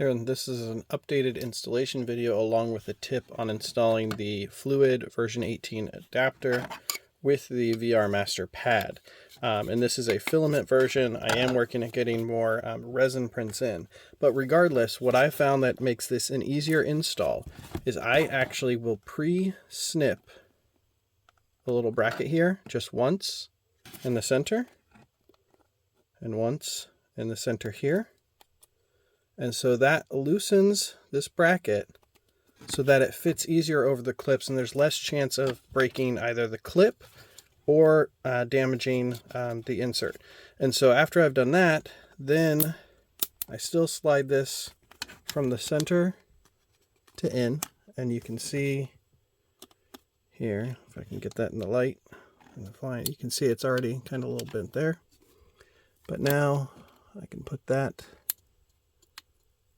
Here, and this is an updated installation video along with a tip on installing the Fluid version 18 adapter with the VR Master pad. And this is a filament version. I am working at getting more resin prints in. But regardless, what I found that makes this an easier install is I actually will pre-snip the little bracket here just once in the center and once in the center here. And so that loosens this bracket so that it fits easier over the clips and there's less chance of breaking either the clip or damaging the insert. And so after I've done that, then I still slide this from the center to in, and you can see here, if I can get that in the light, and the fly, you can see it's already kind of a little bent there. But now I can put that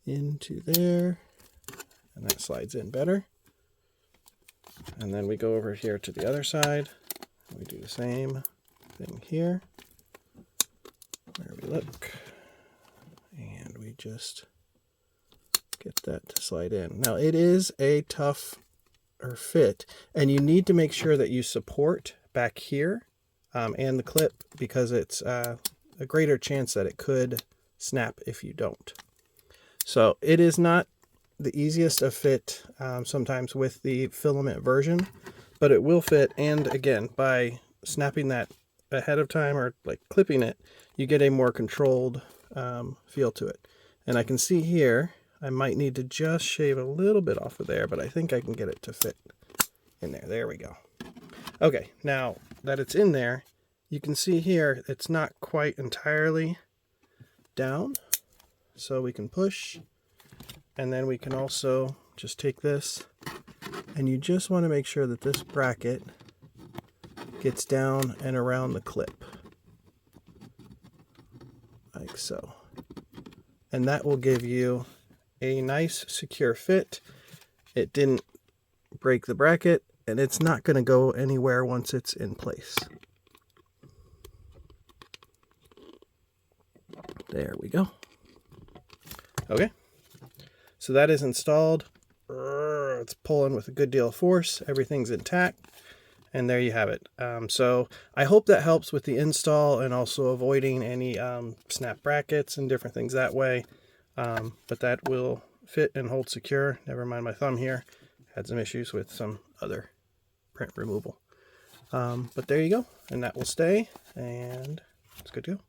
into there, and that slides in better. And then we go over here to the other side. We do the same thing here. There we look. And we just get that to slide in. Now it is a tougher fit, and you need to make sure that you support back here and the clip, because it's a greater chance that it could snap if you don't. So it is not the easiest of fit sometimes with the filament version, but it will fit. And again, by snapping that ahead of time or like clipping it, you get a more controlled feel to it. And I can see here, I might need to just shave a little bit off of there, but I think I can get it to fit in there. There we go. Okay, now that it's in there, you can see here, it's not quite entirely down. So we can push, and then we can also just take this, and you just want to make sure that this bracket gets down and around the clip, like so. And that will give you a nice secure fit. It didn't break the bracket, and it's not going to go anywhere once it's in place. There we go. Okay, so that is installed. It's pulling with a good deal of force. Everything's intact, and there you have it. So I hope that helps with the install and also avoiding any snap brackets and different things that way. But that will fit and hold secure. Never mind my thumb here. Had some issues with some other print removal. But there you go, and that will stay, and it's good to go.